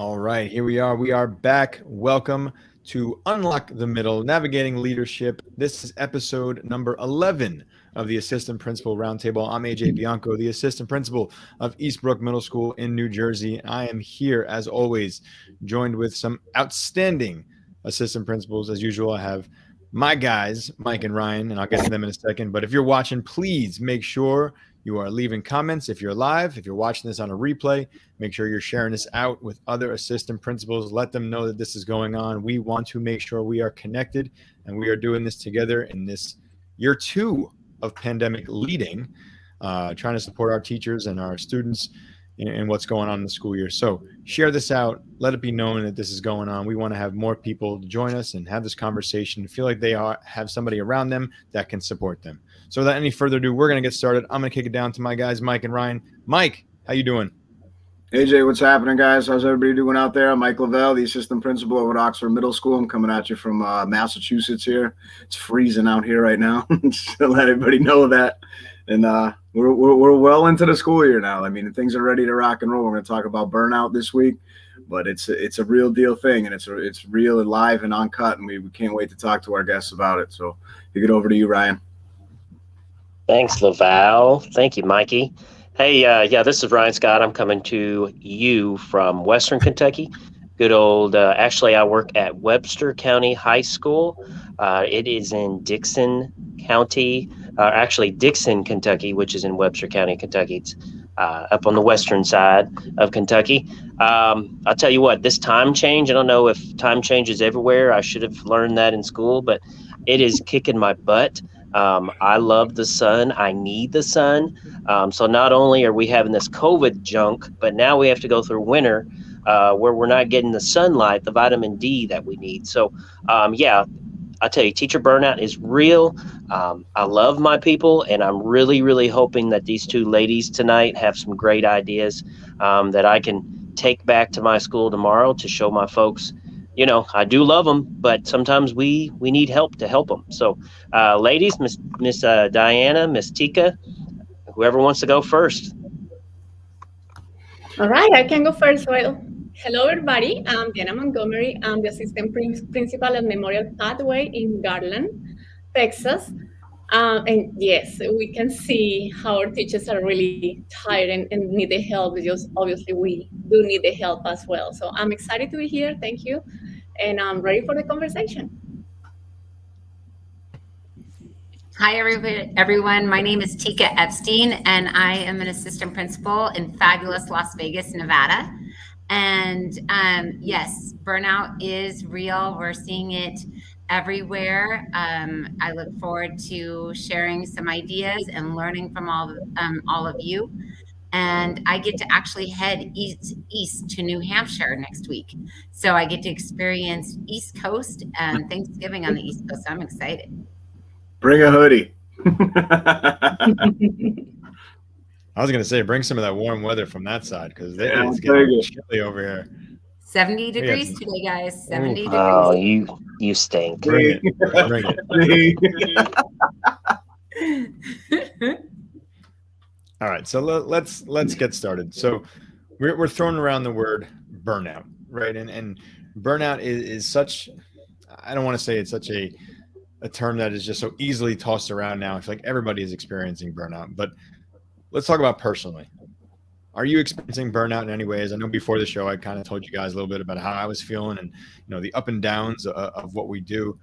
All right, here we are. We are back. Welcome to Unlock the Middle, Navigating Leadership. This is episode number 11 of the Assistant Principal Roundtable. I'm AJ Bianco, the Assistant Principal of Eastbrook Middle School in New Jersey. I am here, as always, joined with some outstanding assistant principals. As usual, I have my guys, Mike and Ryan, and I'll get to them in a second. But if you're watching, please make sure you are leaving comments. If you're live, if you're watching this on a replay, make sure you're sharing this out with other assistant principals. Let them know that this is going on. We want to make sure we are connected and we are doing this together in this year 2 of pandemic leading, trying to support our teachers and our students in what's going on in the school year. So share this out. Let it be known that this is going on. We want to have more people join us and have this conversation, feel like they have somebody around them that can support them. So without any further ado, we're going to get started. I'm going to kick it down to my guys, Mike and Ryan. Mike, how you doing? AJ, what's happening, guys? How's everybody doing out there? I'm Mike Lavelle, the assistant principal over at Oxford Middle School. I'm coming at you from Massachusetts here. It's freezing out here right now. Just to let everybody know that. And we're well into the school year now. I mean, things are ready to rock and roll. We're going to talk about burnout this week, but it's a real deal thing, and it's real and live and uncut, and we can't wait to talk to our guests about it. So kick it over to you, Ryan. Thanks, Laval. Thank you, Mikey. Hey, this is Ryan Scott. I'm coming to you from Western Kentucky. Good old, actually, I work at Webster County High School. It is in Dixon County, Dixon, Kentucky, which is in Webster County, Kentucky. It's up on the western side of Kentucky. I'll tell you what, this time change, I don't know if time changes everywhere. I should have learned that in school, but it is kicking my butt. I love the sun. I need the sun. So not only are we having this COVID junk, but now we have to go through winter where we're not getting the sunlight, the vitamin D that we need. So, I tell you, teacher burnout is real. I love my people, and I'm really, really hoping that these two ladies tonight have some great ideas that I can take back to my school tomorrow to show my folks. You know, I do love them, but sometimes we need help to help them. So, ladies, Miss Diana, Miss Tika, whoever wants to go first. All right, I can go first. Well, hello, everybody. I'm Diana Montgomery. I'm the assistant principal at Memorial Pathway in Garland, Texas. And yes, we can see how our teachers are really tired and need the help. Because obviously, we do need the help as well. So I'm excited to be here. Thank you. And I'm ready for the conversation. Hi, everyone. My name is Tika Epstein, and I am an assistant principal in fabulous Las Vegas, Nevada. And yes, burnout is real. We're seeing it everywhere. I look forward to sharing some ideas and learning from all of you. And I get to actually head east to New Hampshire next week. So I get to experience East Coast and Thanksgiving on the East Coast. So I'm excited. Bring a hoodie. I was going to say, bring some of that warm weather from that side because it's getting chilly over here. 70 degrees today, guys. 70 degrees. Oh, you stink. Bring it. All right, so let's get started. So we're throwing around the word burnout, right? And burnout is such, I don't want to say it's such a term that is just so easily tossed around now. I feel like everybody is experiencing burnout, but let's talk about personally. Are you experiencing burnout in any ways? I know before the show, I kind of told you guys a little bit about how I was feeling and, the up and downs of what we do.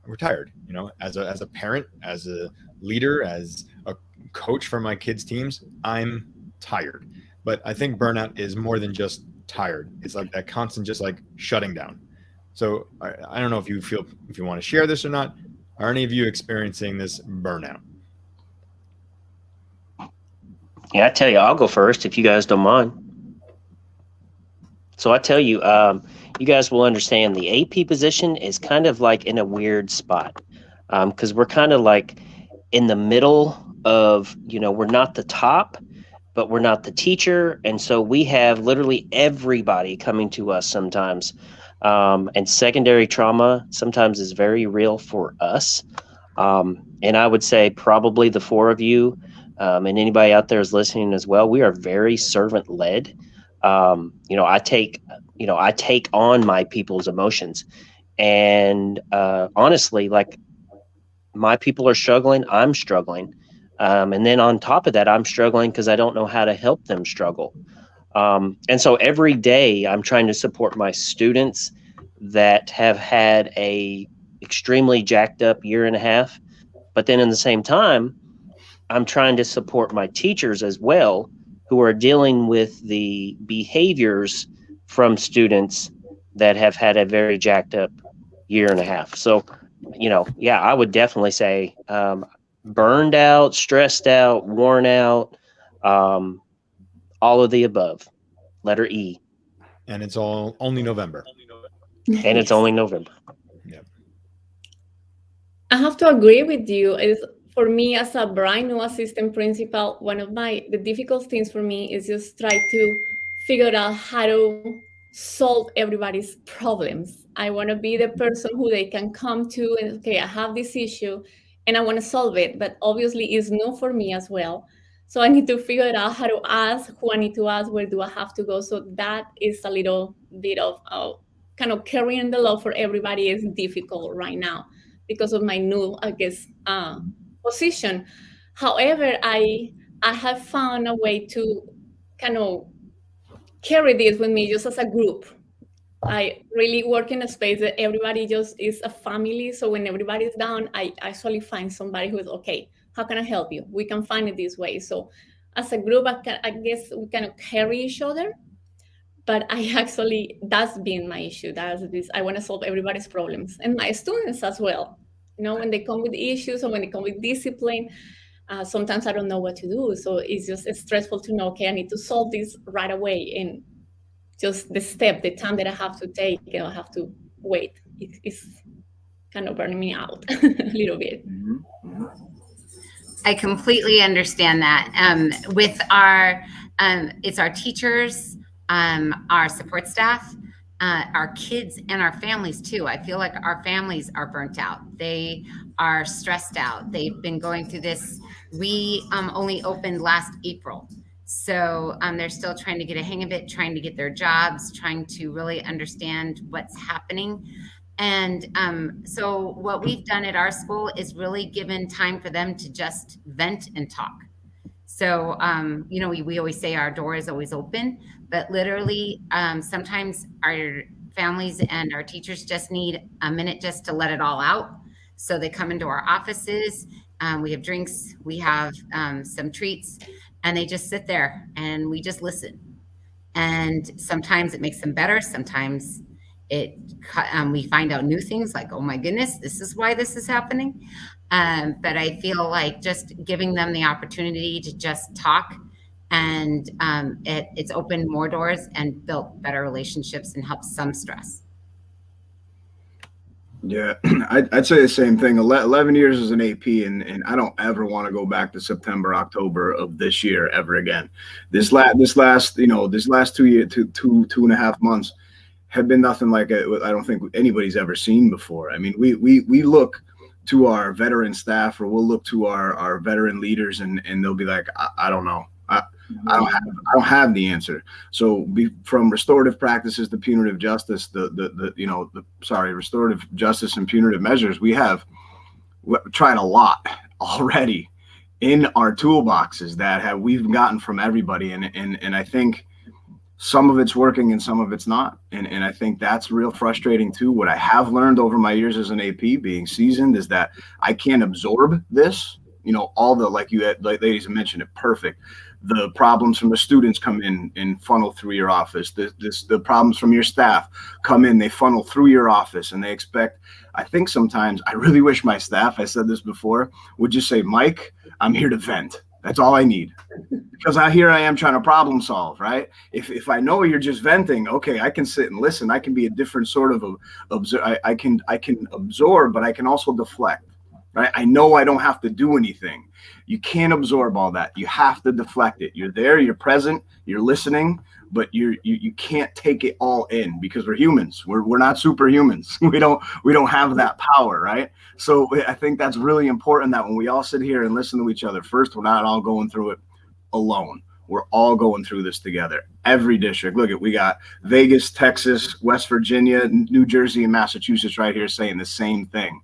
We're tired, as a parent, as a leader, as a coach for my kids' teams, I'm tired. But I think burnout is more than just tired. It's like that constant, just like shutting down. So I don't know if you want to share this or not. Are any of you experiencing this burnout? Yeah, I tell you, I'll go first if you guys don't mind. So I tell you, you guys will understand the AP position is kind of like in a weird spot because we're kind of like in the middle of, we're not the top, but we're not the teacher. And so we have literally everybody coming to us sometimes. And secondary trauma sometimes is very real for us. And I would say probably the 4 of you and anybody out there is listening as well, we are very servant-led. I take on my people's emotions, and honestly, like, my people are struggling, I'm struggling. And then on top of that, I'm struggling because I don't know how to help them struggle. And so every day I'm trying to support my students that have had a extremely jacked up year and a half. But then in the same time, I'm trying to support my teachers as well, who are dealing with the behaviors from students that have had a very jacked up year and a half. So, yeah, I would definitely say burned out, stressed out, worn out, all of the above. Letter E. And it's only November. And it's only November. Yep. I have to agree with you. It's, for me, as a brand new assistant principal, one of the difficult things for me is just try to figure out how to solve everybody's problems. I want to be the person who they can come to and, okay, I have this issue and I want to solve it, but obviously it's new for me as well. So I need to figure out how to ask, who I need to ask, where do I have to go. So that is a little bit of kind of carrying the load for everybody is difficult right now because of my new, I guess, position. However, I have found a way to kind of carry this with me just as a group. I really work in a space that everybody just is a family. So when everybody's down, I actually find somebody who is, okay, how can I help you? We can find it this way. So as a group, I guess we kind of carry each other. But that's been my issue. I want to solve everybody's problems and my students as well. When they come with issues or when they come with discipline, sometimes I don't know what to do. So it's stressful to know, okay, I need to solve this right away. And just the time that I have to take, I have to wait. It's kind of burning me out a little bit. I completely understand that. With our, it's our teachers, our support staff, our kids, and our families too. I feel like our families are burnt out. They are stressed out. They've been going through this. We only opened last April. So they're still trying to get a hang of it, trying to get their jobs, trying to really understand what's happening. And so what we've done at our school is really given time for them to just vent and talk. So, we always say our door is always open, but literally sometimes our families and our teachers just need a minute just to let it all out. So they come into our offices, we have drinks, we have some treats, and they just sit there and we just listen. And sometimes it makes them better. Sometimes we find out new things like, oh my goodness, this is why this is happening. But I feel like just giving them the opportunity to just talk and it's opened more doors and built better relationships and helped some stress. Yeah, I'd say the same thing. 11 years as an AP, and I don't ever want to go back to September, October of this year ever again. This last 2 and a half months have been nothing like it. I don't think anybody's ever seen before. I mean, we look to our veteran staff, or we'll look to our veteran leaders, and they'll be like, I don't know. I don't have the answer. So from restorative practices to punitive justice, restorative justice and punitive measures, we have tried a lot already in our toolboxes that we've gotten from everybody. And I think some of it's working and some of it's not. And I think that's real frustrating too. What I have learned over my years as an AP, being seasoned, is that I can't absorb this, all the, like ladies have mentioned it, perfect. The problems from the students come in and funnel through your office. The problems from your staff come in, they funnel through your office, and they expect, I think sometimes, I really wish my staff, I said this before, would just say, Mike, I'm here to vent. That's all I need. Because here I am trying to problem solve, right? If I know you're just venting, okay, I can sit and listen. I can be a different sort of I can absorb, but I can also deflect. Right? I know I don't have to do anything. You can't absorb all that. You have to deflect it. You're there, you're present, you're listening, but you can't take it all in, because we're humans. We're not superhumans. We don't have that power, right? So I think that's really important, that when we all sit here and listen to each other, first, we're not all going through it alone. We're all going through this together. Every district. Look at, we got Vegas, Texas, West Virginia, New Jersey, and Massachusetts right here saying the same thing.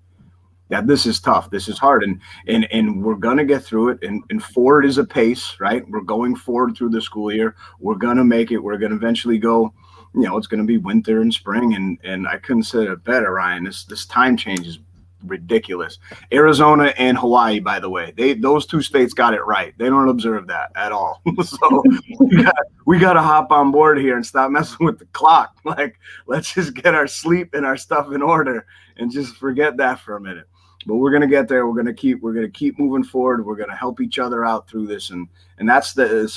That this is tough. This is hard. And we're going to get through it. And forward is a pace, right? We're going forward through the school year. We're going to make it. We're going to eventually go, it's going to be winter and spring. And I couldn't say it better, Ryan. This time change is ridiculous. Arizona and Hawaii, by the way, those two states got it right. They don't observe that at all. So we got to hop on board here and stop messing with the clock. Like, let's just get our sleep and our stuff in order and just forget that for a minute. But we're gonna get there. We're gonna keep moving forward. We're gonna help each other out through this, and that's the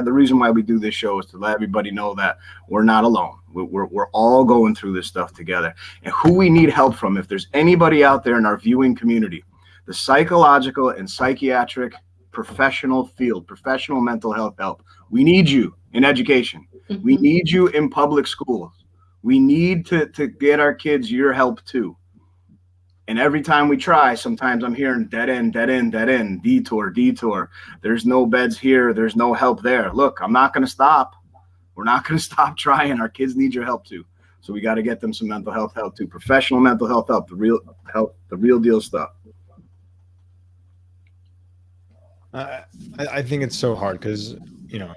reason why we do this show is to let everybody know that we're not alone. We're all going through this stuff together. And who we need help from, if there's anybody out there in our viewing community, the psychological and psychiatric professional field, professional mental health help. We need you in education. Mm-hmm. We need you in public schools. We need to get our kids your help too. And every time we try, sometimes I'm hearing dead end, detour. There's no beds here. There's no help there. Look, I'm not going to stop. We're not going to stop trying. Our kids need your help too. So we got to get them some mental health help too. Professional mental health help, the real deal stuff. I think it's so hard because,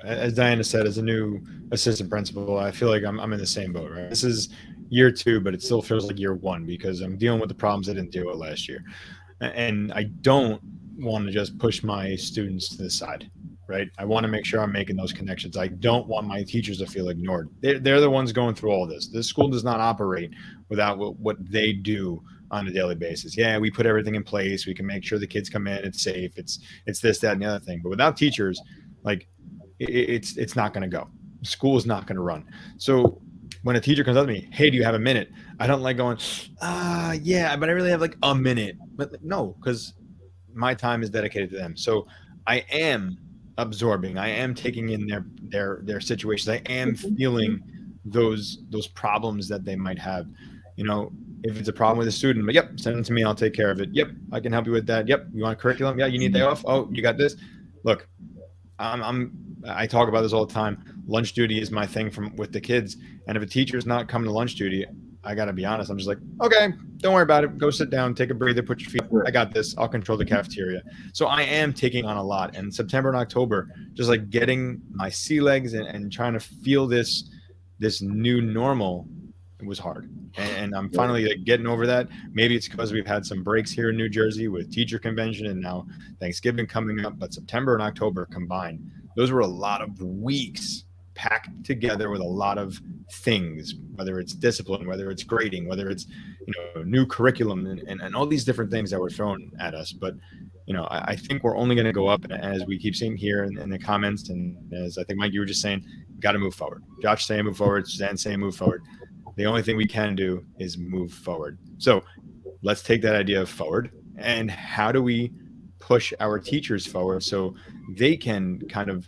as Diana said, as a new assistant principal, I feel like I'm in the same boat, right? This is year 2, but it still feels like year 1 because I'm dealing with the problems I didn't deal with last year. And I don't want to just push my students to the side, right? I want to make sure I'm making those connections. I don't want my teachers to feel ignored. They're the ones going through all this. This school does not operate without what they do on a daily basis. Yeah, we put everything in place. We can make sure the kids come in. It's safe. It's this, that, and the other thing. But without teachers, like it's not going to go. School is not going to run. So when a teacher comes up to me, hey, do you have a minute? I don't like going, yeah, but I really have like a minute. But no, because my time is dedicated to them. So I am absorbing. I am taking in their situations. I am feeling those problems that they might have. If it's a problem with a student, but yep, send it to me. I'll take care of it. Yep, I can help you with that. Yep, you want curriculum? Yeah, you need day off? Oh, you got this? Look, I talk about this all the time. Lunch duty is my thing with the kids. And if a teacher is not coming to lunch duty, I got to be honest. I'm just like, okay, don't worry about it. Go sit down, take a breather, put your feet. I got this. I'll control the cafeteria. So I am taking on a lot. And September and October, just like getting my sea legs and trying to feel this new normal, it was hard. And I'm finally like getting over that. Maybe it's because we've had some breaks here in New Jersey with teacher convention and now Thanksgiving coming up. But September and October combined, those were a lot of weeks packed together with a lot of things, whether it's discipline, whether it's grading, whether it's new curriculum and all these different things that were thrown at us. But I think we're only going to go up, as we keep seeing here in the comments, and as I think Mike, you were just saying, got to move forward. Josh saying move forward, Suzanne saying move forward. The only thing we can do is move forward. So let's take that idea of forward, and how do we push our teachers forward so they can kind of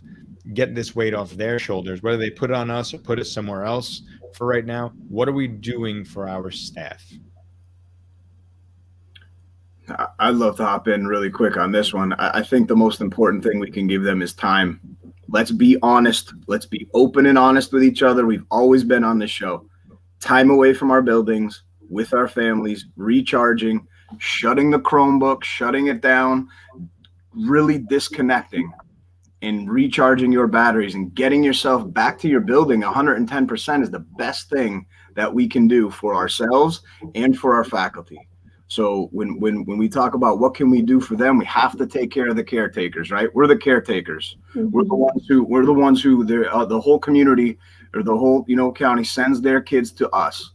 get this weight off their shoulders, whether they put it on us or put it somewhere else. For right now, what are we doing for our staff? I'd love to hop in really quick on this one. I think the most important thing we can give them is time. Let's be honest. Let's be open and honest with each other. We've always been on this show. Time away from our buildings, with our families, recharging, shutting the Chromebook, shutting it down, really disconnecting and recharging your batteries and getting yourself back to your building 110% is the best thing that we can do for ourselves and for our faculty. So when we talk about what can we do for them, we have to take care of the caretakers, right? We're the caretakers. Mm-hmm. We're the ones who the whole community or the whole county sends their kids to us.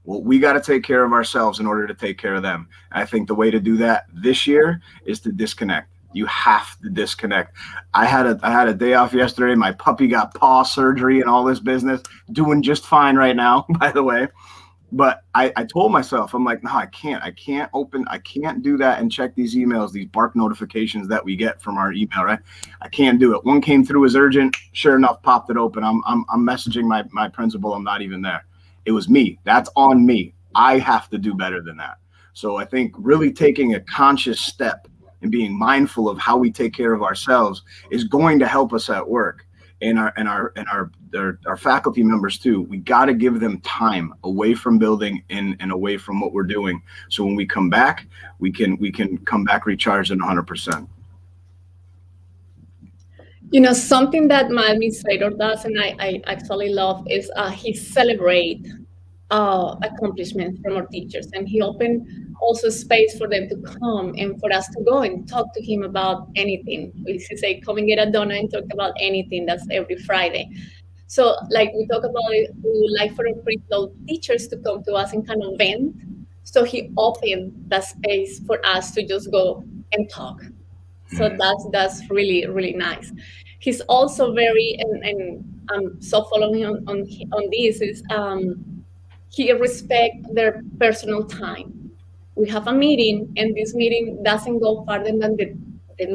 Well, we got to take care of ourselves in order to take care of them. I think the way to do that this year is to disconnect. You have to disconnect. I had a day off yesterday. My puppy got paw surgery and all this business. Doing just fine right now, by the way. But I told myself, I'm like, no, I can't do that and check these emails, these bark notifications that we get from our email, right? I can't do it. One came through as urgent. Sure enough, popped it open. I'm messaging my principal. I'm not even there. It was me. That's on me. I have to do better than that. So I think really taking a conscious step and being mindful of how we take care of ourselves is going to help us at work. And our faculty members too. We got to give them time away from building and away from what we're doing. So when we come back, we can come back recharged and 100%. You know, something that my administrator does, and I actually love, is he celebrate accomplishments from our teachers, and he opened also space for them to come and for us to go and talk to him about anything. We say, come and get a donut and talk about anything. That's every Friday. So like we talk about it, we would like for our principal teachers to come to us and kind of vent. So he opened that space for us to just go and talk. So that's really, really nice. He's also very, and I'm so following on this, is he respect their personal time. We have a meeting, and this meeting doesn't go farther than the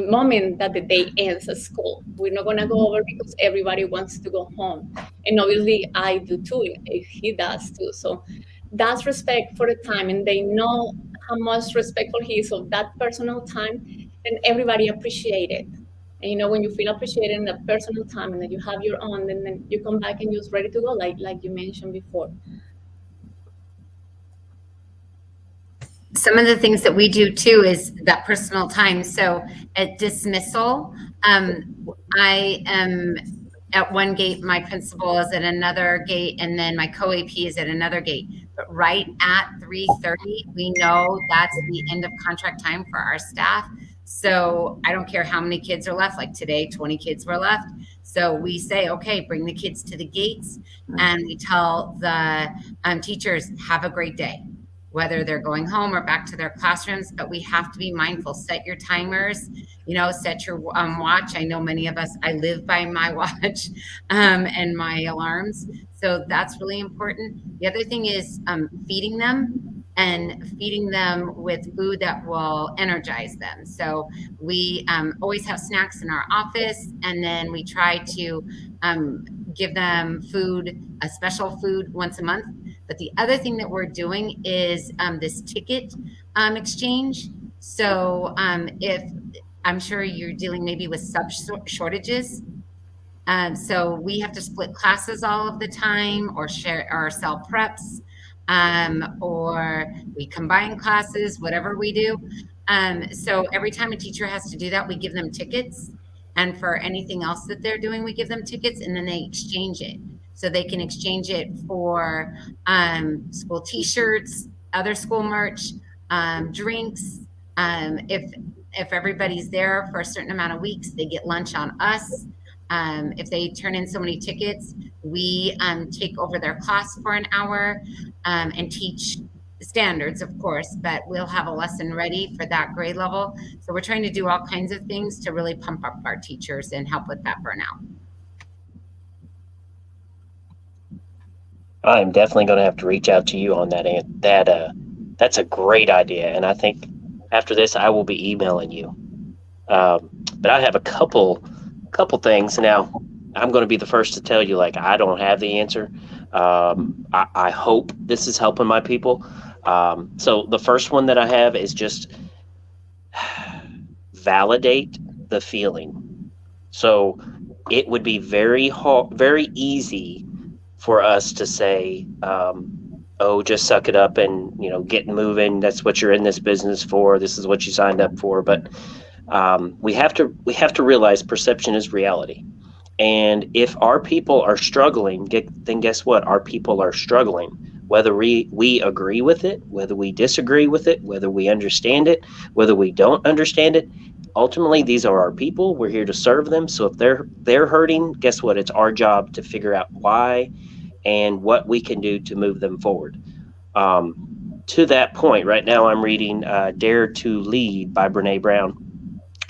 moment that the day ends at school. We're not going to go over because everybody wants to go home. And obviously I do too, he does too. So that's respect for the time, and they know how much respectful he is of that personal time, and everybody appreciate it. And you know, when you feel appreciated in that personal time and then you have your own, and then you come back and you're ready to go, like you mentioned before. Some of the things that we do too is that personal time. So at dismissal, I am at one gate, my principal is at another gate, and then my co-AP is at another gate. But right at 3:30, we know that's the end of contract time for our staff. So I don't care how many kids are left, like today, 20 kids were left. So we say, okay, bring the kids to the gates, and we tell the teachers, have a great day, whether they're going home or back to their classrooms. But we have to be mindful, set your timers, set your watch. I know many of us, I live by my watch and my alarms. So that's really important. The other thing is feeding them, and feeding them with food that will energize them. So we always have snacks in our office, and then we try to give them food, a special food once a month. But the other thing that we're doing is this ticket exchange. So if I'm sure you're dealing maybe with sub shortages, so we have to split classes all of the time, or share or sell preps, or we combine classes, whatever we do. So every time a teacher has to do that, we give them tickets. And for anything else that they're doing, we give them tickets, and then they exchange it. So they can exchange it for school t-shirts, other school merch, drinks. If everybody's there for a certain amount of weeks, they get lunch on us. If they turn in so many tickets, we take over their class for an hour and teach standards, of course, but we'll have a lesson ready for that grade level. So we're trying to do all kinds of things to really pump up our teachers and help with that burnout. I'm definitely going to have to reach out to you on that. That's a great idea, and I think after this, I will be emailing you. But I have a couple things now. I'm going to be the first to tell you, like, I don't have the answer. I hope this is helping my people. So the first one that I have is just validate the feeling. So it would be very easy for us to say, just suck it up and, get moving. That's what you're in this business for. This is what you signed up for. But we have to realize perception is reality. And if our people are struggling, then guess what? Our people are struggling, whether we agree with it, whether we disagree with it, whether we understand it, whether we don't understand it. Ultimately, these are our people. We're here to serve them. So if they're hurting, guess what? It's our job to figure out why and what we can do to move them forward. To that point, right now I'm reading Dare to Lead by Brene Brown.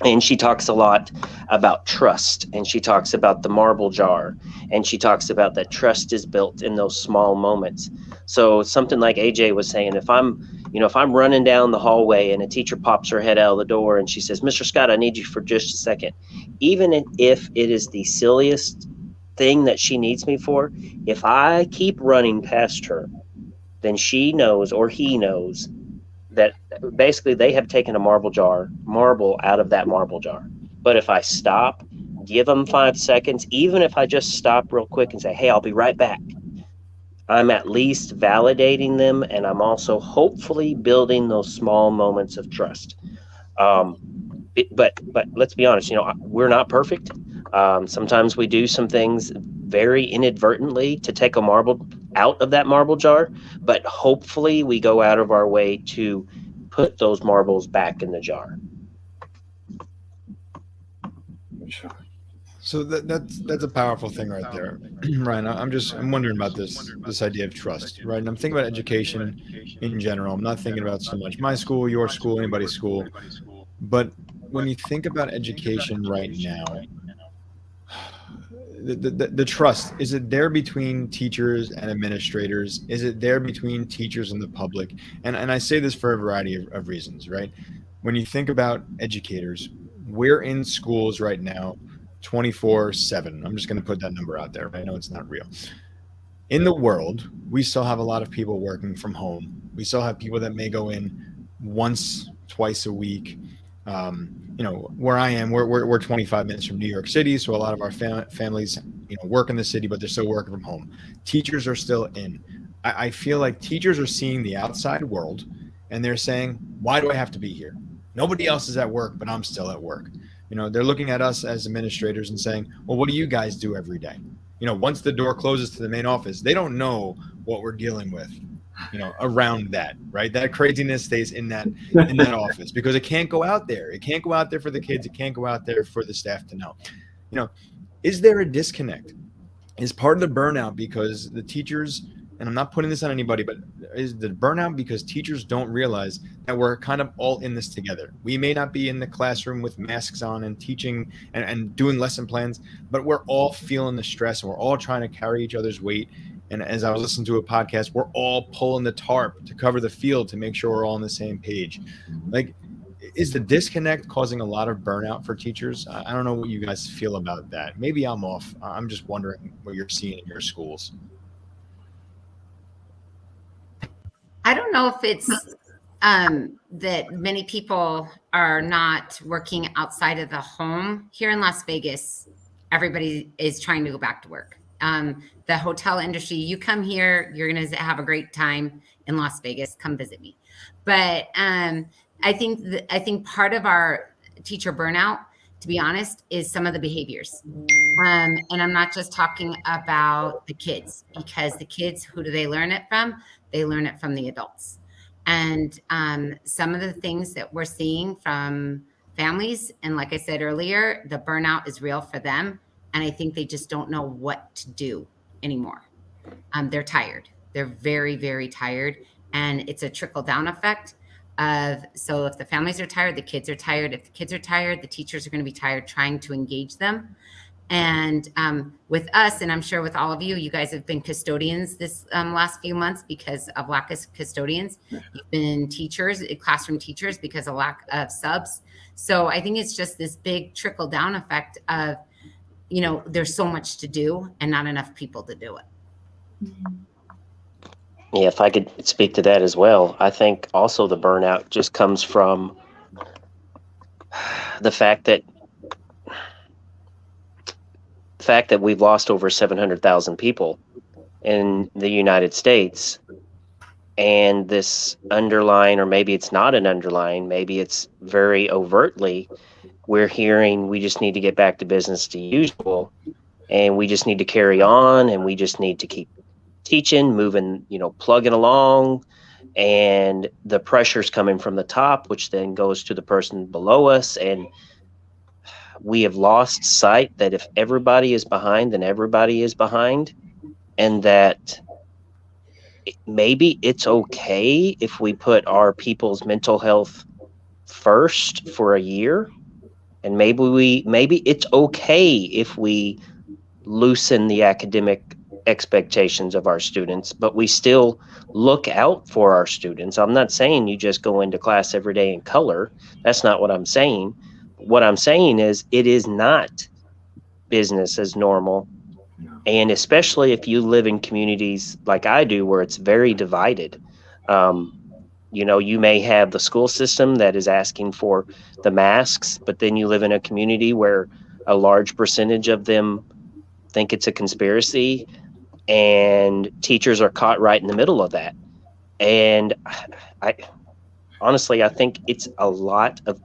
And she talks a lot about trust, and she talks about the marble jar, and she talks about that trust is built in those small moments. So something like AJ was saying, if I'm running down the hallway and a teacher pops her head out of the door and she says, Mr. Scott, I need you for just a second. Even if it is the silliest thing that she needs me for, if I keep running past her, then she knows, or he knows, that basically they have taken a marble out of that marble jar. But if I stop, give them 5 seconds, even if I just stop real quick and say, hey, I'll be right back, I'm at least validating them, and I'm also hopefully building those small moments of trust. But let's be honest, we're not perfect. Sometimes we do some things very inadvertently to take a marble out of that marble jar, but hopefully we go out of our way to put those marbles back in the jar. So that's a powerful thing right there, Ryan. I'm wondering about this idea of trust, right? And I'm thinking about education in general. I'm not thinking about so much my school, your school, anybody's school, but when you think about education right now, the trust, is it there between teachers and administrators? Is it there between teachers and the public? And I say this for a variety of reasons, right? When you think about educators, we're in schools right now 24/7. I'm just going to put that number out there. I know it's not real. In the world, we still have a lot of people working from home. We still have people that may go in once, twice a week. Where I am, we're 25 minutes from New York City, so a lot of our families, work in the city, but they're still working from home. Teachers are still in. I feel like teachers are seeing the outside world, and they're saying, "Why do I have to be here? Nobody else is at work, but I'm still at work." They're looking at us as administrators and saying, "Well, what do you guys do every day?" Once the door closes to the main office, they don't know what we're dealing with. Around that, right? That craziness stays in that office because it can't go out there. It can't go out there for the kids. It can't go out there for the staff to know. Is there a disconnect? Is part of the burnout because the teachers, and I'm not putting this on anybody, but is the burnout because teachers don't realize that we're kind of all in this together? We may not be in the classroom with masks on and teaching and doing lesson plans, but we're all feeling the stress and we're all trying to carry each other's weight. And as I was listening to a podcast, we're all pulling the tarp to cover the field to make sure we're all on the same page. Like, is the disconnect causing a lot of burnout for teachers? I don't know what you guys feel about that. Maybe I'm off. I'm just wondering what you're seeing in your schools. I don't know if it's that many people are not working outside of the home. Here in Las Vegas, everybody is trying to go back to work. The hotel industry, you come here, you're going to have a great time in Las Vegas. Come visit me. But I think part of our teacher burnout, to be honest, is some of the behaviors. And I'm not just talking about the kids, because the kids, who do they learn it from? They learn it from the adults. And some of the things that we're seeing from families, and like I said earlier, the burnout is real for them. And I think they just don't know what to do anymore. They're tired. They're very, very tired. And it's a trickle-down effect so if the families are tired, the kids are tired. If the kids are tired, the teachers are going to be tired trying to engage them. And with us, and I'm sure with all of you, you guys have been custodians this last few months because of lack of custodians. You've been teachers, classroom teachers, because of lack of subs. So I think it's just this big trickle-down effect of, there's so much to do and not enough people to do it. Yeah, if I could speak to that as well. I think also the burnout just comes from the fact that we've lost over 700,000 people in the United States. And this underlying, or maybe it's not an underlying, maybe it's very overtly, we're hearing we just need to get back to business as usual, and we just need to carry on, and we just need to keep teaching, moving, plugging along. And the pressure's coming from the top, which then goes to the person below us. And we have lost sight that if everybody is behind, then everybody is behind. And that maybe it's okay if we put our people's mental health first for a year. And maybe it's okay if we loosen the academic expectations of our students, but we still look out for our students. I'm not saying you just go into class every day in color. That's not what I'm saying. What I'm saying is it is not business as normal. And especially if you live in communities like I do, where it's very divided. You may have the school system that is asking for the masks, but then you live in a community where a large percentage of them think it's a conspiracy, and teachers are caught right in the middle of that. And I honestly, I think it's a lot of,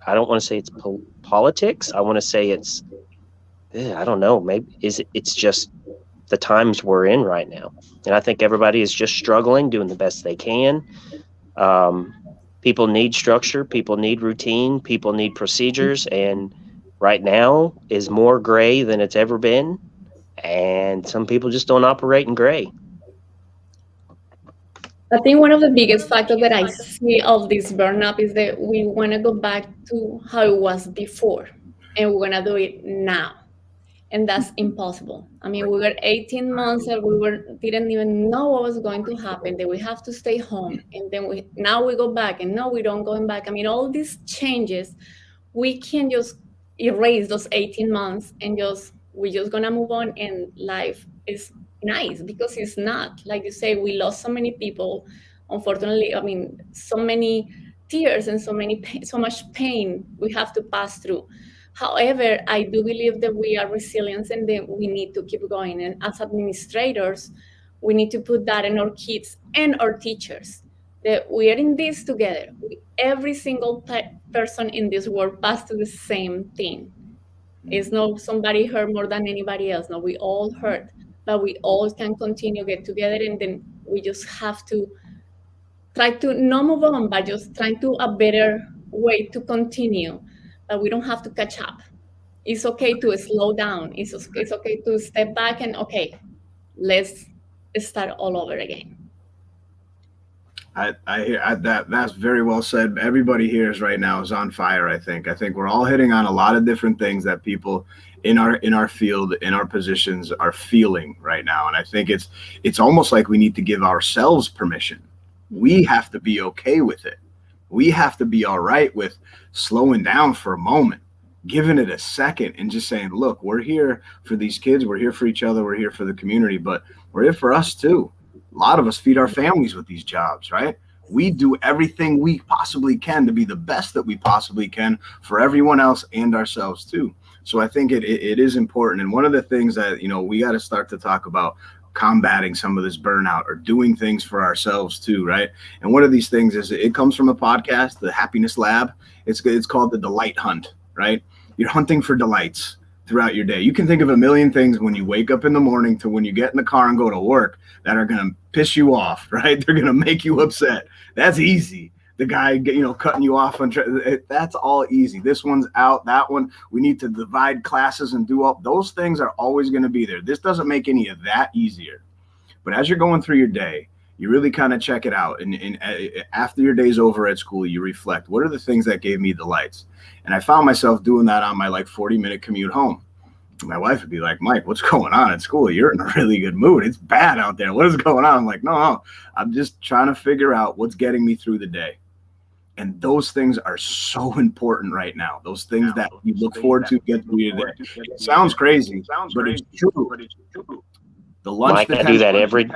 I don't want to say it's politics. I want to say it's, I don't know, maybe it's just the times we're in right now. And I think everybody is just struggling, doing the best they can. People need structure, people need routine, people need procedures. And right now is more gray than it's ever been. And some people just don't operate in gray. I think one of the biggest factors that I see of this burnout is that we want to go back to how it was before, and we want to do it now. And that's impossible. I mean, we were 18 months and didn't even know what was going to happen, that we have to stay home. And then now we go back, and no, we don't go back. I mean, all these changes, we can just erase those 18 months and we're just gonna move on, and life is nice, because it's not. Like you say, we lost so many people, unfortunately. I mean, so many tears and so much pain we have to pass through. However, I do believe that we are resilient and that we need to keep going. And as administrators, we need to put that in our kids and our teachers, that we are in this together. Every single person in this world passed through the same thing. It's not somebody hurt more than anybody else. No, we all hurt, but we all can continue, get together, and then we just have to try to not move on, but just try to a better way to continue. But we don't have to catch up. It's okay to slow down. It's okay to step back and, okay, let's start all over again. I hear that's very well said. Everybody here right now is on fire. I think we're all hitting on a lot of different things that people in our field, in our positions, are feeling right now. And I think it's almost like we need to give ourselves permission. We have to be okay with it. We have to be all right with slowing down for a moment, giving it a second, and just saying, look, we're here for these kids. We're here for each other. We're here for the community, but we're here for us too. A lot of us feed our families with these jobs, right? We do everything we possibly can to be the best that we possibly can for everyone else and ourselves too. So I think it is important. And one of the things that, we got to start to talk about combating some of this burnout, or doing things for ourselves too, right? And one of these things is, it comes from a podcast, the Happiness Lab. It's called the Delight Hunt, right? You're hunting for delights throughout your day. You can think of a million things when you wake up in the morning to when you get in the car and go to work that are going to piss you off, right? They're going to make you upset. That's easy. The guy, cutting you off that's all easy. This one's out, that one. We need to divide classes and do all those things are always going to be there. This doesn't make any of that easier. But as you're going through your day, you really kind of check it out. And after your day's over at school, you reflect, what are the things that gave me delights? And I found myself doing that on my 40-minute commute home. My wife would be like, Mike, what's going on at school? You're in a really good mood. It's bad out there. What is going on? I'm like, no, I'm just trying to figure out what's getting me through the day. And those things are so important right now. Those things that you look forward to get through your day. It sounds crazy, but it's true. The lunch Mike, I do that every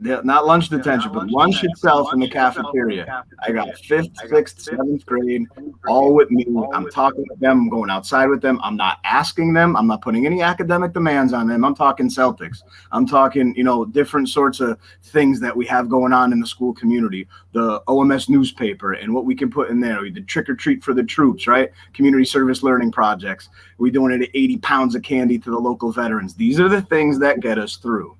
not lunch detention, but lunch itself in the cafeteria. I got 5th, 6th, 7th grade, all with me. I'm talking with them. I'm going outside with them. I'm not asking them. I'm not putting any academic demands on them. I'm talking Celtics. I'm talking, different sorts of things that we have going on in the school community. The OMS newspaper and what we can put in there. We did trick or treat for the troops, right? Community service learning projects. We donated 80 pounds of candy to the local veterans. These are the things that get us through.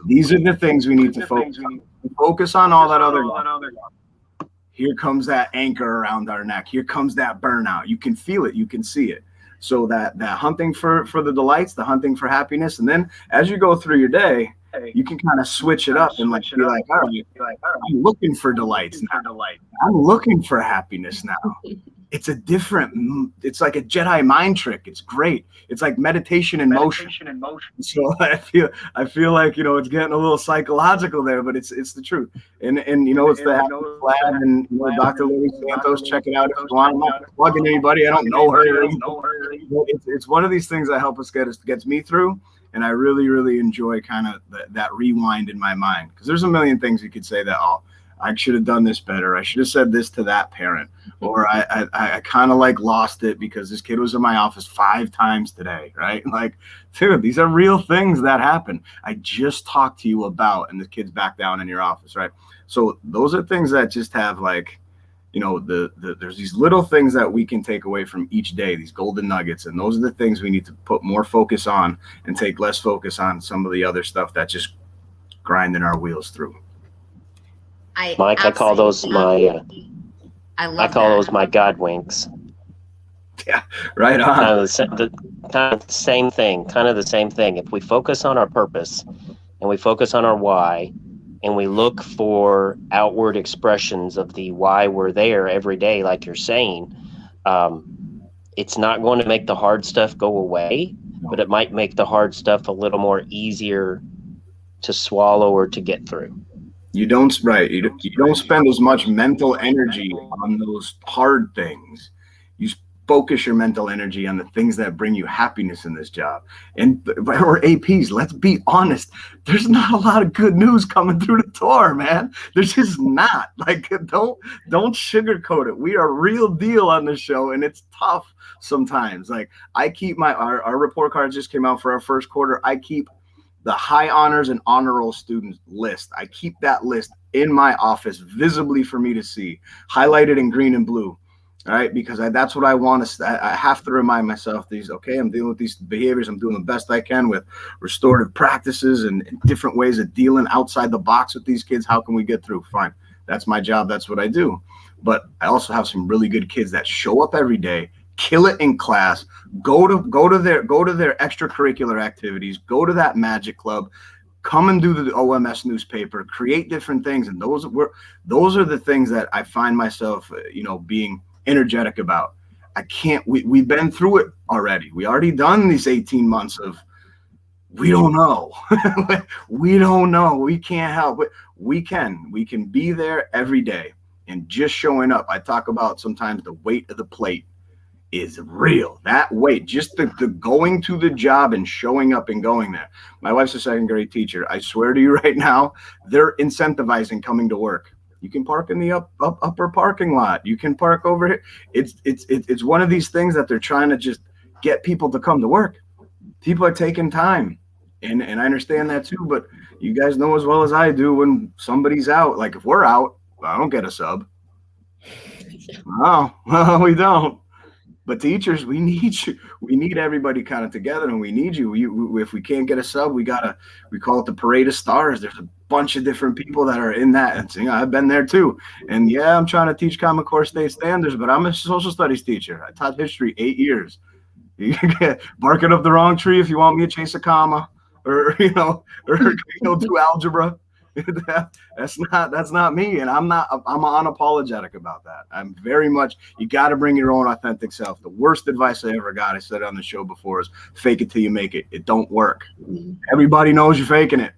These are the things we need to focus on. Focus on all that other stuff. Here comes that anchor around our neck. Here comes that burnout. You can feel it. You can see it. So that hunting for the delights, the hunting for happiness. And then as you go through your day, you can kind of switch it up and be like, all right, I'm looking for delights now. I'm looking for happiness now. It's like a Jedi mind trick. It's great. It's like meditation in motion. So I feel like, it's getting a little psychological there, but it's the truth. And it's the Happiness Lab, and Dr. Lily Santos, check it out if you want. I'm not plugging anybody. I don't know her. It's one of these things that help us gets me through. And I really, really enjoy kind of that rewind in my mind, because there's a million things you could say that I should have done this better. I should have said this to that parent. Or I kind of like lost it because this kid was in my office 5 times today, right? Like, dude, these are real things that happen. I just talked to you about, and the kid's back down in your office, right? So those are things that just have like, you know, there's these little things that we can take away from each day, these golden nuggets. And those are the things we need to put more focus on and take less focus on some of the other stuff that's just grinding our wheels through. Mike, I call those my God winks. Yeah, right on. Kind of the same thing. If we focus on our purpose and we focus on our why, and we look for outward expressions of the why we're there every day, like you're saying, it's not going to make the hard stuff go away, but it might make the hard stuff a little more easier to swallow or to get through. You don't spend as much mental energy on those hard things. You focus your mental energy on the things that bring you happiness in this job. And or APs, let's be honest, there's not a lot of good news coming through the door, man. There's just not. Like, don't sugarcoat it. We are real deal on this show, and it's tough sometimes. Like, I keep our report cards just came out for our first quarter. I keep the high honors and honor roll students list. I keep that list in my office visibly for me to see, highlighted in green and blue. All right, because that's what I want to. I have to remind myself I'm dealing with these behaviors. I'm doing the best I can with restorative practices and different ways of dealing outside the box with these kids. How can we get through? Fine, that's my job. That's what I do. But I also have some really good kids that show up every day, kill it in class, go to their extracurricular activities, go to that magic club, come and do the OMS newspaper, create different things, and those are the things that I find myself, being energetic about. We've been through it already. We already done these 18 months of we don't know. We don't know. We can't help it. We can be there every day and just showing up. I talk about sometimes the weight of the plate is real. That weight, just the going to the job and showing up and going there. My wife's a second grade teacher. I swear to you right now, they're incentivizing coming to work. You can park in the upper parking lot. You can park over here. It's one of these things that they're trying to just get people to come to work. People are taking time, and I understand that too. But you guys know as well as I do when somebody's out. Like if we're out, I don't get a sub. No, we don't. But teachers, we need you. We need everybody kind of together, and we need you. If we can't get a sub, we call it the parade of stars. There's a bunch of different people that are in that. And I've been there too. And yeah, I'm trying to teach Common Core state standards, but I'm a social studies teacher. I taught history 8 years. You can barking up the wrong tree if you want me to chase a comma or do algebra. That's not me, and I'm unapologetic about that. I'm very much, you got to bring your own authentic self. The worst advice I ever got, I said it on the show before, is fake it till you make it. It don't work. Everybody knows you're faking it.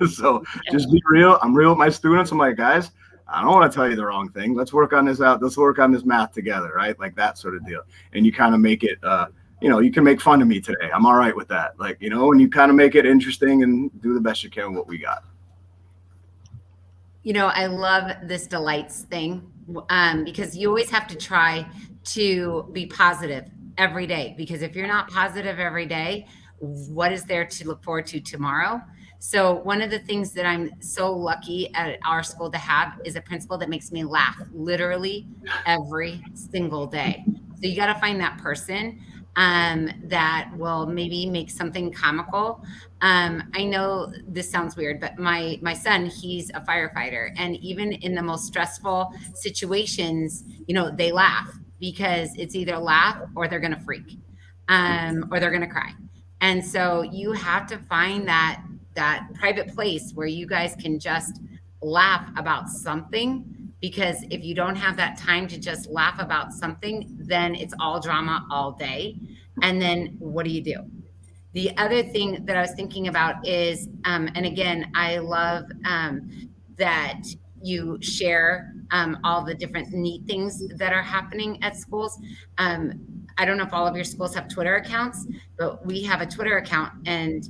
So just be real. I'm real with my students. I'm like, guys, I don't want to tell you the wrong thing. Let's work on this out. Let's work on this math together, right? Like that sort of deal. And you kind of make it you can make fun of me today. I'm all right with that. Like, and you kind of make it interesting and do the best you can with what we got. I love this delights thing because you always have to try to be positive every day, because if you're not positive every day, what is there to look forward to tomorrow? So one of the things that I'm so lucky at our school to have is a principal that makes me laugh literally every single day. So you got to find that person that will maybe make something comical. I know this sounds weird, but my son, he's a firefighter, and even in the most stressful situations, they laugh, because it's either laugh or they're going to freak, or they're going to cry. And so you have to find that private place where you guys can just laugh about something. Because if you don't have that time to just laugh about something, then it's all drama all day. And then what do? The other thing that I was thinking about is, and again, I love that you share all the different neat things that are happening at schools. I don't know if all of your schools have Twitter accounts, but we have a Twitter account. And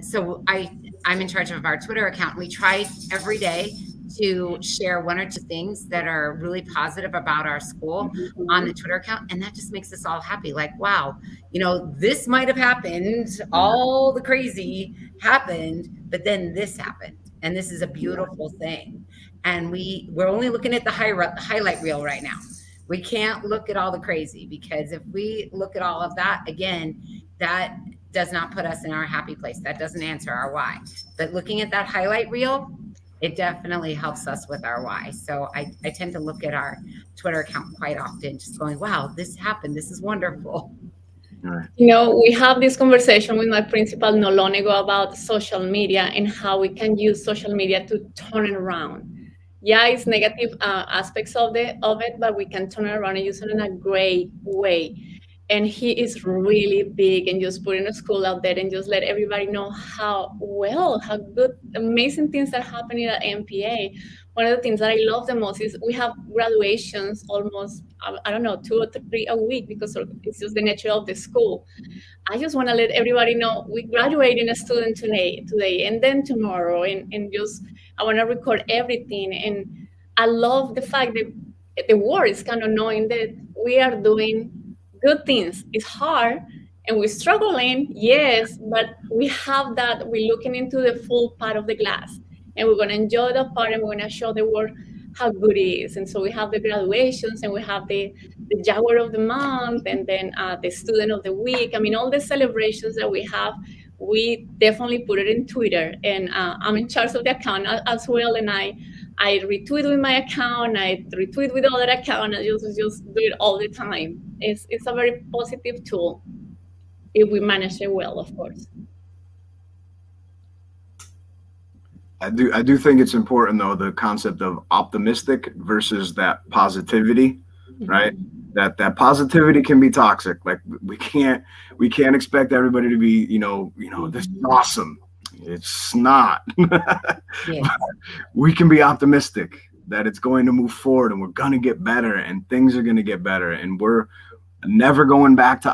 so I'm in charge of our Twitter account. We try every day to share one or two things that are really positive about our school on the Twitter account. And that just makes us all happy. Like, wow, this might have happened. All the crazy happened, but then this happened. And this is a beautiful thing. And we're only looking at the highlight reel right now. We can't look at all the crazy, because if we look at all of that, again, that does not put us in our happy place. That doesn't answer our why. But looking at that highlight reel, it definitely helps us with our why. So I tend to look at our Twitter account quite often, just going, wow, this happened. This is wonderful. We have this conversation with my principal not long ago about social media and how we can use social media to turn it around. Yeah, it's negative aspects of it, but we can turn it around and use it in a great way. And he is really big and just putting a school out there and just let everybody know how good, amazing things are happening at MPA. One of the things that I love the most is we have graduations almost, 2 or 3 a week, because it's just the nature of the school. I just want to let everybody know we graduating a student today and then tomorrow, and just I want to record everything. And I love the fact that the world is kind of knowing that we are doing good things. It's hard and we're struggling, yes, but we have that. We're looking into the full part of the glass, and we're going to enjoy that part, and we're going to show the world how good it is. And so we have the graduations, and we have the Jaguar of the month, and then the student of the week. I mean, all the celebrations that we have, we definitely put it in Twitter, and I'm in charge of the account as well. And I retweet with my account, I retweet with other account, I just do it all the time. It's a very positive tool if we manage it well, of course. I do think it's important, though, the concept of optimistic versus that positivity, right? That positivity can be toxic. Like we can't expect everybody to be, this is awesome. It's not. Yes. We can be optimistic that it's going to move forward, and we're going to get better, and things are going to get better, and we're never going back to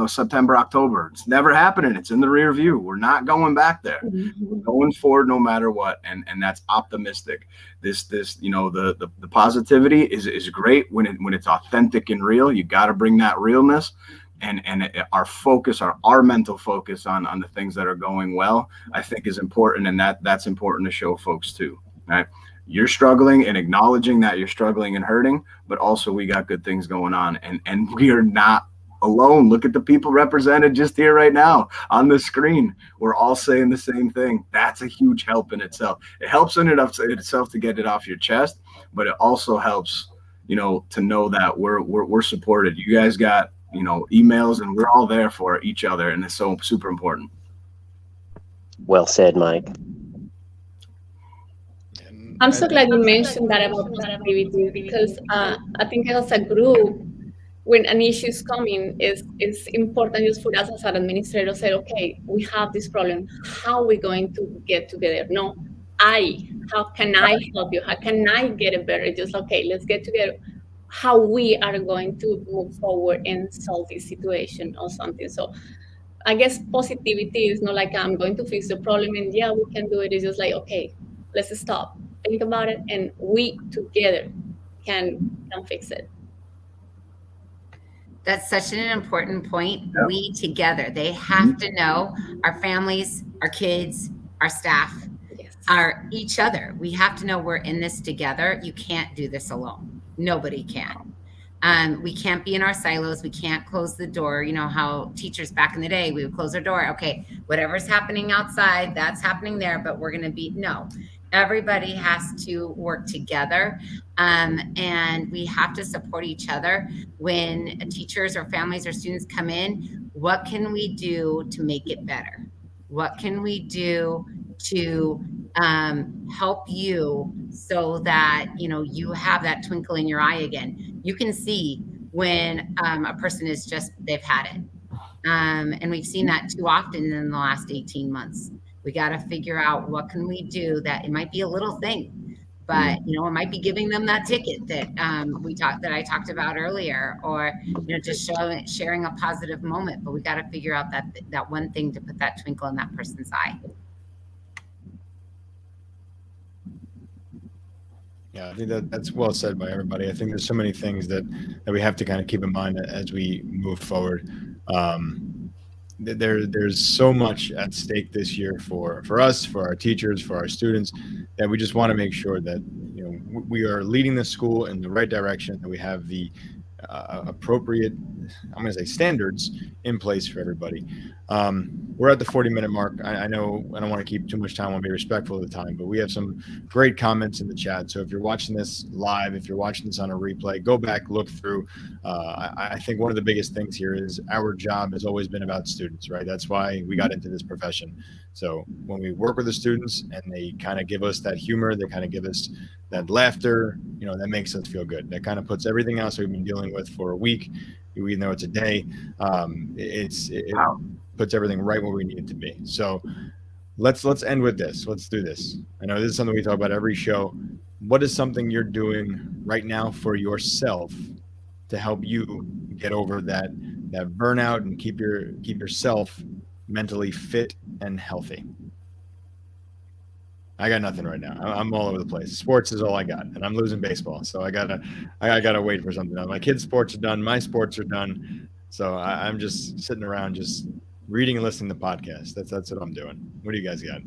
September, October. It's never happening. It's in the rear view. We're not going back there. We're going forward no matter what. And that's optimistic. The positivity is great when it's authentic and real. You got to bring that realness. And our focus, our mental focus on the things that are going well, I think is important. And that's important to show folks too, right? You're struggling, and acknowledging that you're struggling and hurting, but also we got good things going on, and we are not alone. Look at the people represented just here right now on the screen. We're all saying the same thing. That's a huge help in itself. It helps in itself to get it off your chest, but it also helps, to know that we're supported. You guys got, emails, and we're all there for each other, and it's so super important. Well said, Mike. I'm so glad you mentioned that about positivity, because I think as a group, when an issue is coming, it's important just for us as an administrator to say, okay, we have this problem. How are we going to get together? No, how can I help you? How can I get it better? Just, okay, let's get together. How we are going to move forward and solve this situation or something. So I guess positivity is not like I'm going to fix the problem and yeah, we can do it. It's just like, okay, let's stop, think about it, and we together can fix it. That's such an important point. Yeah. We together, they have to know, our families, our kids, our staff, yes, our each other. We have to know we're in this together. You can't do this alone. Nobody can. We can't be in our silos. We can't close the door. You know how teachers back in the day, we would close our door. Okay, whatever's happening outside, that's happening there, but we're going to be, no. Everybody has to work together, and we have to support each other. When teachers or families or students come in, what can we do to make it better? What can we do to help you so that, you have that twinkle in your eye again? You can see when a person is just, they've had it. And we've seen that too often in the last 18 months. We got to figure out what can we do that it might be a little thing, but it might be giving them that ticket that I talked about earlier, or just sharing a positive moment. But we got to figure out that one thing to put that twinkle in that person's eye. Yeah, I think that's well said by everybody. I think there's so many things that we have to kind of keep in mind as we move forward. There's so much at stake this year for us, for our teachers, for our students, that we just want to make sure that we are leading the school in the right direction, that we have the appropriate, I'm going to say, standards in place for everybody. We're at the 40-minute mark. I know I don't want to keep too much time. I want to be respectful of the time, but we have some great comments in the chat. So if you're watching this live, if you're watching this on a replay, go back, look through. I think one of the biggest things here is our job has always been about students, right? That's why we got into this profession. So when we work with the students and they kind of give us that humor, they kind of give us that laughter, that makes us feel good. That kind of puts everything else we've been dealing with for a week, even though it's a day, it puts everything right where we need it to be. So let's end with this. Let's do this. I know this is something we talk about every show. What is something you're doing right now for yourself to help you get over that burnout and keep yourself mentally fit and healthy? I got nothing right now. I'm all over the place. Sports is all I got, and I'm losing baseball, so I gotta wait for something else. My kids' sports are done. My sports are done. So I'm just sitting around, just reading and listening to podcasts. That's what I'm doing. What do you guys got?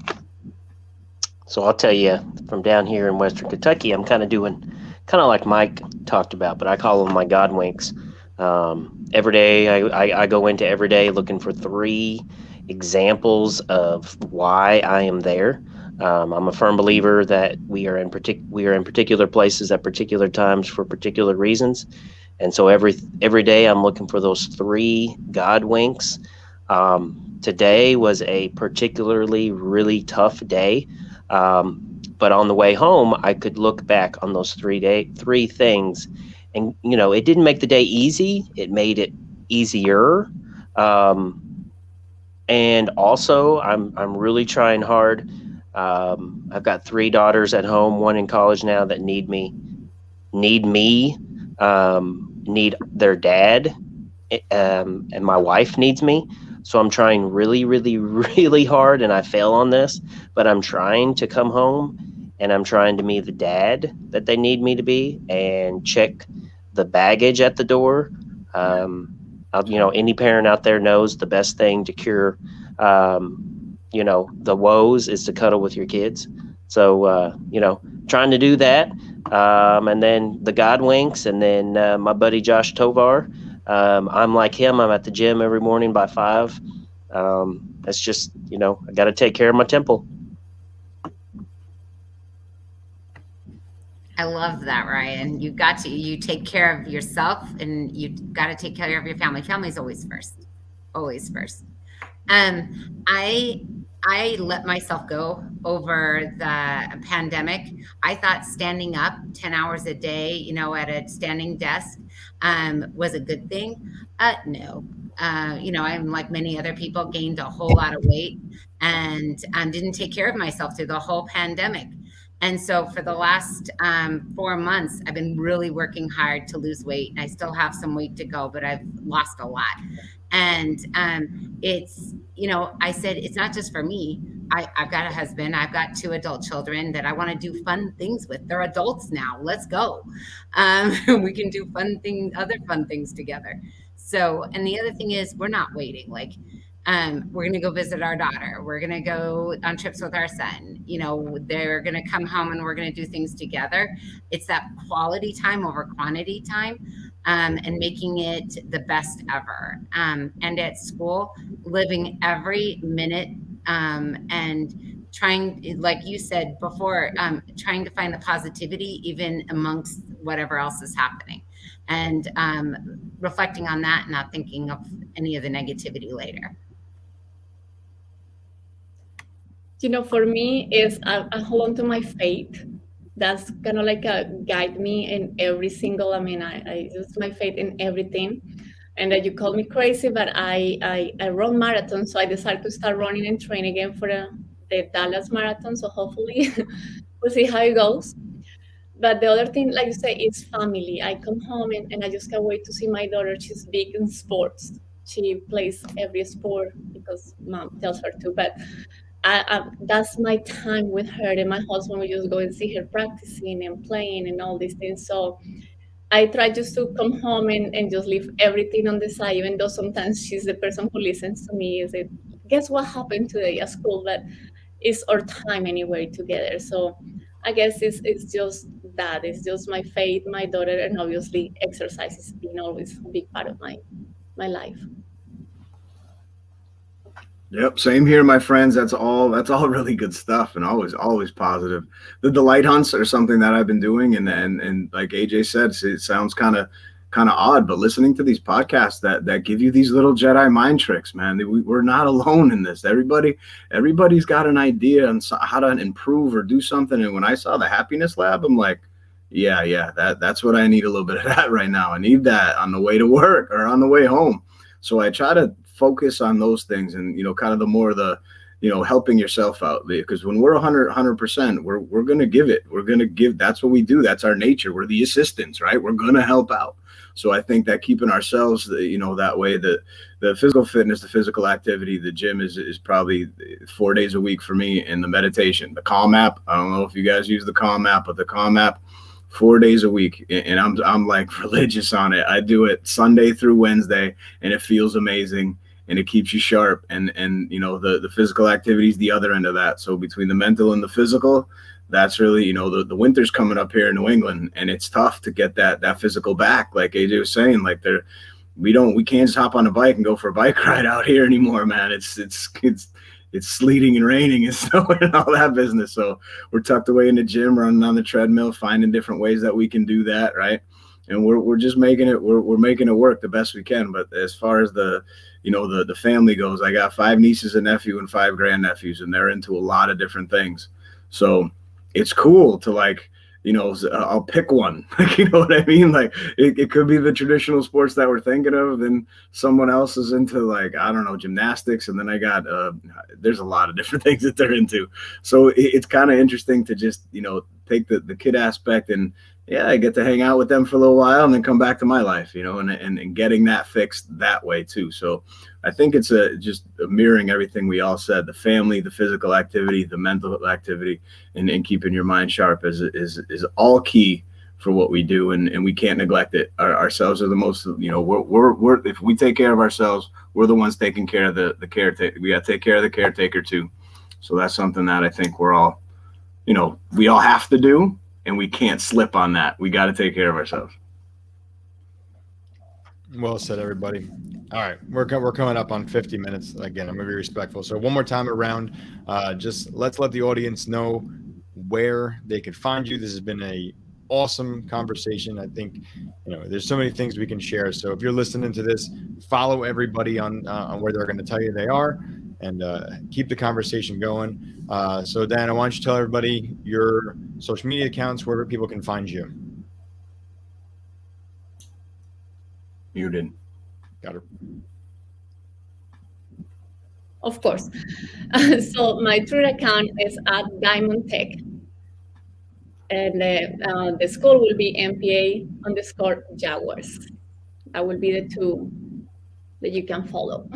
So I'll tell you, from down here in Western Kentucky, I'm kind of like Mike talked about, but I call them my God winks. Every day, I go into every day looking for 3 examples of why I am there. I'm a firm believer that we are in particular places at particular times for particular reasons, and so every day I'm looking for those 3 God winks. Today was a particularly really tough day, but on the way home I could look back on those 3 things, and it didn't make the day easy. It made it easier, and also I'm really trying hard. I've got 3 daughters at home, 1 in college now, that need me, need their dad, and my wife needs me. So I'm trying really, really, really hard, and I fail on this, but I'm trying to come home, and I'm trying to be the dad that they need me to be, and check the baggage at the door. Any parent out there knows the best thing to cure the woes is to cuddle with your kids. So, trying to do that. And then the God winks, and then my buddy Josh Tovar. I'm like him. I'm at the gym every morning by 5. That's just, I got to take care of my temple. I love that, Ryan. You take care of yourself, and you got to take care of your family. Family's always first, always first. I let myself go over the pandemic. I thought standing up 10 hours a day, at a standing desk, was a good thing. No. I'm like many other people, gained a whole lot of weight, and didn't take care of myself through the whole pandemic. And so for the last 4 months, I've been really working hard to lose weight. I still have some weight to go, but I've lost a lot. And it's, I said, it's not just for me. I've got a husband. I've got 2 adult children that I want to do fun things with. They're adults now. Let's go. We can do other fun things together. So, and the other thing is, we're not waiting. Like, we're going to go visit our daughter. We're going to go on trips with our son. They're going to come home, and we're going to do things together. It's that quality time over quantity time, and making it the best ever. And at school, living every minute, and trying, like you said before, trying to find the positivity even amongst whatever else is happening, and reflecting on that and not thinking of any of the negativity later. For me, is I hold on to my faith. That's kind of like a guide me in every single, I use my faith in everything. And that you call me crazy, but I run marathons, so I decided to start running and train again for the Dallas Marathon. So hopefully we'll see how it goes. But the other thing, like you say, is family. I come home and I just can't wait to see my daughter. She's big in sports. She plays every sport because mom tells her to. But that's my time with her, and my husband will just go and see her practicing and playing and all these things. So I try just to come home and just leave everything on the side, even though sometimes she's the person who listens to me. Is it, guess what happened today at school? But it's our time anyway together. So I guess it's just that. It's just my faith, my daughter, and obviously exercise has been always a big part of my life. Yep, same here, my friends. That's all really good stuff, and always positive. The delight hunts are something that I've been doing, and like AJ said, it sounds kind of odd, but listening to these podcasts that give you these little Jedi mind tricks, man, we're not alone in this. Everybody's got an idea on how to improve or do something. And when I saw the happiness lab, I'm like, yeah, that's what I need, a little bit of that right now. I need that on the way to work or on the way home. So I try to focus on those things, and kind of the more the helping yourself out, because when we're 100%, we're gonna give it. We're gonna give. That's what we do. That's our nature. We're the assistants, right? We're gonna help out. So I think that keeping ourselves, that way, the physical fitness, the physical activity, the gym is probably 4 days a week for me, and the meditation, the Calm app. I don't know if you guys use the Calm app, but the Calm app, 4 days a week, and I'm like religious on it. I do it Sunday through Wednesday, and it feels amazing, and it keeps you sharp. And the physical activity is the other end of that. So between the mental and the physical, that's really, the winter's coming up here in New England, and it's tough to get that physical back. Like AJ was saying, like we can't just hop on a bike and go for a bike ride out here anymore, man. It's sleeting and raining and snowing and all that business. So we're tucked away in the gym, running on the treadmill, finding different ways that we can do that, right? And we're just making it, we're making it work the best we can. But as far as the family goes, I got 5 nieces and nephew and 5 grandnephews, and they're into a lot of different things. So it's cool to, like, I'll pick one. Like, you know what I mean? Like, it could be the traditional sports that we're thinking of. Then someone else is into, like, I don't know, gymnastics. And then I got, there's a lot of different things that they're into. So it's kind of interesting to just, take the kid aspect, and yeah, I get to hang out with them for a little while and then come back to my life, and getting that fixed that way too. So I think it's just mirroring everything we all said: the family, the physical activity, the mental activity, and keeping your mind sharp is all key for what we do. And we can't neglect it. Ourselves are the most, we're if we take care of ourselves, we're the ones taking care of the caretaker. We got to take care of the caretaker too. So that's something that I think we're all, we all have to do. And we can't slip on that. We got to take care of ourselves. Well said, everybody. All right, we're coming up on 50 minutes. Again, I'm going to be respectful. So one more time around, just let's let the audience know where they can find you. This has been a awesome conversation. I think, there's so many things we can share. So if you're listening to this, follow everybody on where they're going to tell you they are, and keep the conversation going. So Dan, why don't you tell everybody your social media accounts, where people can find you? Muted. Got her. Of course. So my Twitter account is at Diamond Tech. And the school will be MPA_Jaguars. That will be the 2 that you can follow.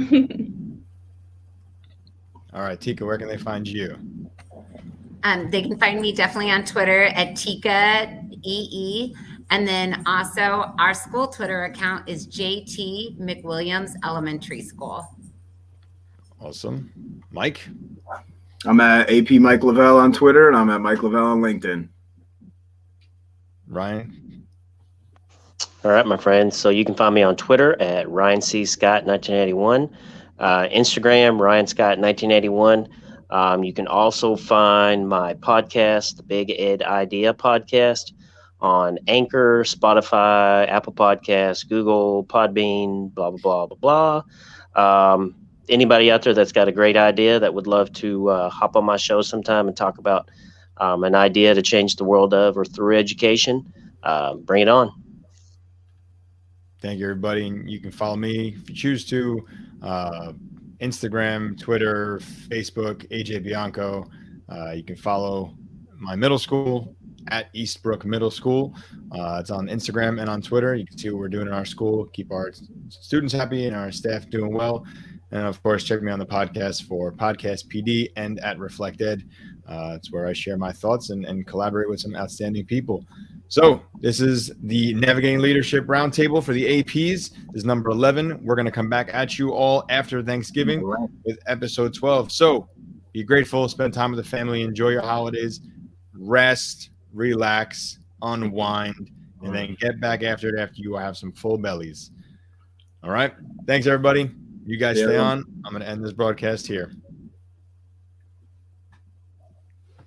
All right, Tika, where can they find you? They can find me definitely on Twitter at Tika EE. And then also our school Twitter account is JT McWilliams Elementary School. Awesome. Mike? I'm at AP Mike Lavelle on Twitter, and I'm at Mike Lavelle on LinkedIn. Ryan? All right, my friends. So you can find me on Twitter at Ryan C. Scott 1981. Instagram, Ryan Scott 1981. You can also find my podcast, the Big Ed Idea podcast, on Anchor, Spotify, Apple Podcasts, Google, Podbean, blah, blah, blah, blah, blah. Anybody out there that's got a great idea that would love to hop on my show sometime and talk about an idea to change the world of or through education, bring it on. Thank you, everybody. And you can follow me if you choose to. Instagram, Twitter, Facebook, AJ Bianco. You can follow my middle school at Eastbrook Middle School. It's on Instagram and on Twitter. You can see what we're doing in our school, keep our students happy and our staff doing well. And of course, check me on the podcast for Podcast PD and at Reflect Ed. It's where I share my thoughts and collaborate with some outstanding people. So this is the Navigating Leadership Roundtable for the APs. This is number 11. We're going to come back at you all after Thanksgiving with episode 12. So be grateful, spend time with the family, enjoy your holidays, rest, relax, unwind, and then get back after it after you have some full bellies. All right. Thanks, everybody. You guys stay on. I'm going to end this broadcast here.